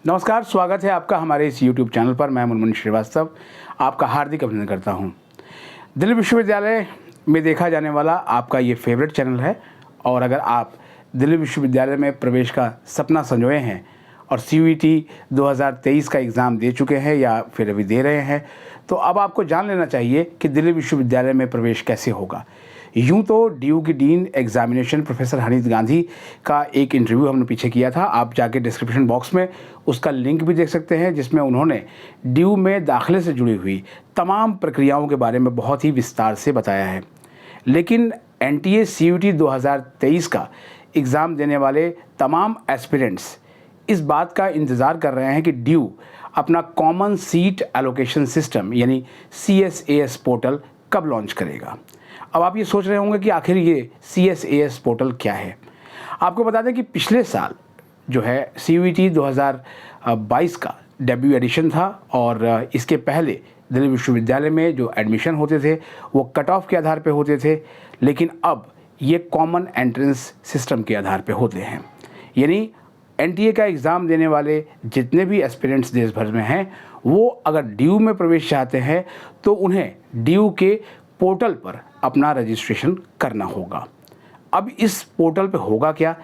नमस्कार, स्वागत है आपका हमारे इस YouTube चैनल पर। मैं मुनमुन श्रीवास्तव आपका हार्दिक अभिनंदन करता हूं। दिल्ली विश्वविद्यालय में देखा जाने वाला आपका ये फेवरेट चैनल है और अगर आप दिल्ली विश्वविद्यालय में प्रवेश का सपना संजोए हैं और CUET 2023 का एग्ज़ाम दे चुके हैं या फिर अभी दे रहे हैं, तो अब आपको जान लेना चाहिए कि दिल्ली विश्वविद्यालय में प्रवेश कैसे होगा। यूँ तो DU की डीन एग्जामिनेशन प्रोफेसर हनीत गांधी का एक इंटरव्यू हमने पीछे किया था, आप जाके डिस्क्रिप्शन बॉक्स में उसका लिंक भी देख सकते हैं, जिसमें उन्होंने DU में दाखिले से जुड़ी हुई तमाम प्रक्रियाओं के बारे में बहुत ही विस्तार से बताया है। लेकिन NTA CUET 2023 का एग्ज़ाम देने वाले तमाम एस्पिरेंट्स इस बात का इंतज़ार कर रहे हैं कि DU अपना कॉमन सीट एलोकेशन सिस्टम यानी CSAS पोर्टल कब लॉन्च करेगा। अब आप ये सोच रहे होंगे कि आखिर ये CSAS पोर्टल क्या है। आपको बता दें कि पिछले साल जो है CUET 2022 का डेब्यू एडिशन था और इसके पहले दिल्ली विश्वविद्यालय में जो एडमिशन होते थे वो कट ऑफ के आधार पे होते थे, लेकिन अब ये कॉमन एंट्रेंस सिस्टम के आधार पे होते हैं। यानी NTA का एग्ज़ाम देने वाले जितने भी एस्पिरेंट्स देश भर में हैं, वो अगर DU में प्रवेश चाहते हैं तो उन्हें DU के पोर्टल पर अपना रजिस्ट्रेशन करना होगा। अब इस पोर्टल पे होगा क्या?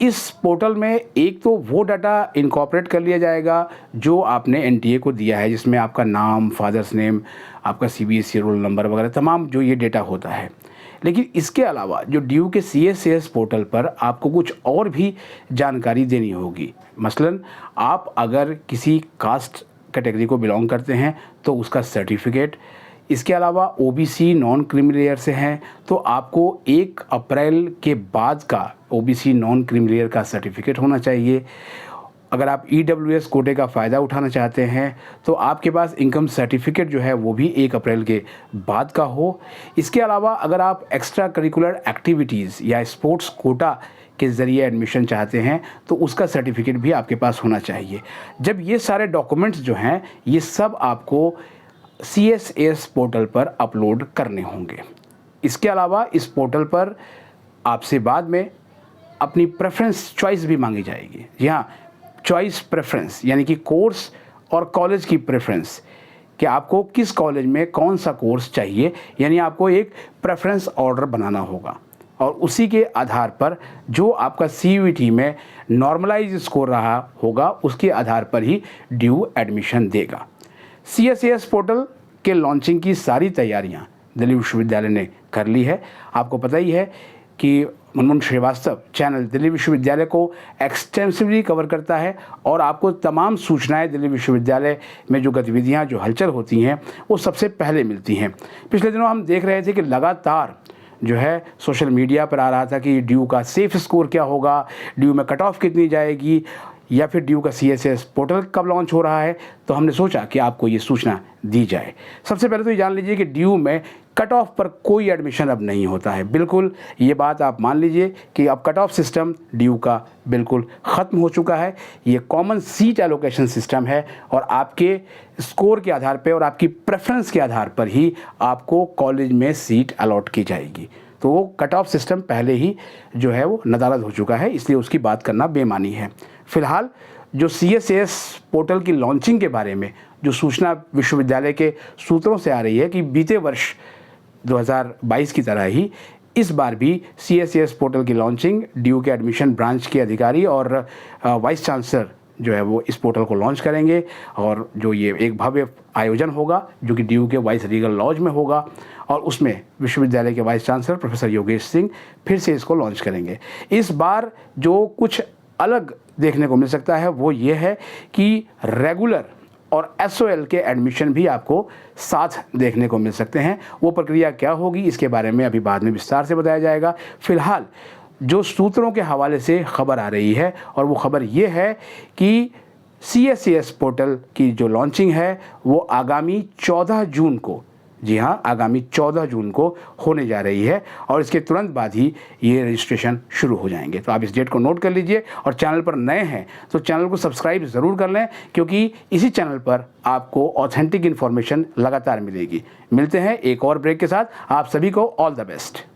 इस पोर्टल में एक तो वो डाटा इनकॉर्पोरेट कर लिया जाएगा जो आपने NTA को दिया है, जिसमें आपका नाम, फादर्स नेम, आपका CBSE रोल नंबर वगैरह तमाम जो ये डेटा होता है। लेकिन इसके अलावा जो DU के CSAS पोर्टल पर आपको कुछ और भी जानकारी देनी होगी। मसलन आप अगर किसी कास्ट कैटेगरी को बिलोंग करते हैं तो उसका सर्टिफिकेट, इसके अलावा OBC नॉन क्रीमी लेयर से हैं तो आपको 1 अप्रैल के बाद का OBC नॉन क्रीमी लेयर का सर्टिफिकेट होना चाहिए। अगर आप EWS कोटे का फ़ायदा उठाना चाहते हैं तो आपके पास इनकम सर्टिफिकेट जो है वो भी 1 अप्रैल के बाद का हो। इसके अलावा अगर आप एक्स्ट्रा करिकुलर एक्टिविटीज़ या स्पोर्ट्स कोटा के ज़रिए एडमिशन चाहते हैं तो उसका सर्टिफिकेट भी आपके पास होना चाहिए। जब ये सारे डॉक्यूमेंट्स जो हैं ये सब आपको CSAS पोर्टल पर अपलोड करने होंगे। इसके अलावा इस पोर्टल पर आपसे बाद में अपनी प्रेफरेंस चॉइस भी मांगी जाएगी। जी हाँ, चॉइस प्रेफरेंस यानी कि कोर्स और कॉलेज की प्रेफरेंस कि आपको किस कॉलेज में कौन सा कोर्स चाहिए, यानी आपको एक प्रेफरेंस ऑर्डर बनाना होगा और उसी के आधार पर जो आपका CUET में नॉर्मलाइज स्कोर रहा होगा उसके आधार पर ही DU एडमिशन देगा। CSAS पोर्टल के लॉन्चिंग की सारी तैयारियां दिल्ली विश्वविद्यालय ने कर ली है। आपको पता ही है कि मुनमुन श्रीवास्तव चैनल दिल्ली विश्वविद्यालय को एक्सटेंसिवली कवर करता है और आपको तमाम सूचनाएं दिल्ली विश्वविद्यालय में जो गतिविधियां, जो हलचल होती हैं वो सबसे पहले मिलती हैं। पिछले दिनों हम देख रहे थे कि लगातार जो है सोशल मीडिया पर आ रहा था कि DU का सेफ स्कोर क्या होगा, DU में कट ऑफ कितनी जाएगी या फिर DU का CSAS पोर्टल कब लॉन्च हो रहा है। तो हमने सोचा कि आपको ये सूचना दी जाए। सबसे पहले तो ये जान लीजिए कि DU में कट ऑफ पर कोई एडमिशन अब नहीं होता है। बिल्कुल ये बात आप मान लीजिए कि अब कट ऑफ सिस्टम DU का बिल्कुल ख़त्म हो चुका है। ये कॉमन सीट एलोकेशन सिस्टम है और आपके स्कोर के आधार पर और आपकी प्रेफरेंस के आधार पर ही आपको कॉलेज में सीट अलॉट की जाएगी। तो वो कट ऑफ सिस्टम पहले ही जो है वो नदारद हो चुका है, इसलिए उसकी बात करना बेमानी है। फ़िलहाल जो CSAS पोर्टल की लॉन्चिंग के बारे में जो सूचना विश्वविद्यालय के सूत्रों से आ रही है कि बीते वर्ष 2022 की तरह ही इस बार भी CSAS पोर्टल की लॉन्चिंग DU के एडमिशन ब्रांच के अधिकारी और वाइस चांसलर जो है वो इस पोर्टल को लॉन्च करेंगे और जो ये एक भव्य आयोजन होगा जो कि DU के वाइस रीगल लॉज में होगा और उसमें विश्वविद्यालय के vice chancellor professor Yogesh Singh फिर से इसको लॉन्च करेंगे। इस बार जो कुछ अलग देखने को मिल सकता है वो ये है कि रेगुलर और SOL के एडमिशन भी आपको साथ देखने को मिल सकते हैं। वो प्रक्रिया क्या होगी इसके बारे में अभी बाद में विस्तार से बताया जाएगा। फिलहाल जो सूत्रों के हवाले से खबर आ रही है और वो खबर ये है कि CSAS पोर्टल की जो लॉन्चिंग है वो आगामी 14 जून को, जी हाँ, आगामी 14 जून को होने जा रही है और इसके तुरंत बाद ही ये रजिस्ट्रेशन शुरू हो जाएंगे। तो आप इस डेट को नोट कर लीजिए और चैनल पर नए हैं तो चैनल को सब्सक्राइब ज़रूर कर लें, क्योंकि इसी चैनल पर आपको ऑथेंटिक इन्फॉर्मेशन लगातार मिलेगी। मिलते हैं एक और ब्रेक के साथ। आप सभी को ऑल द बेस्ट।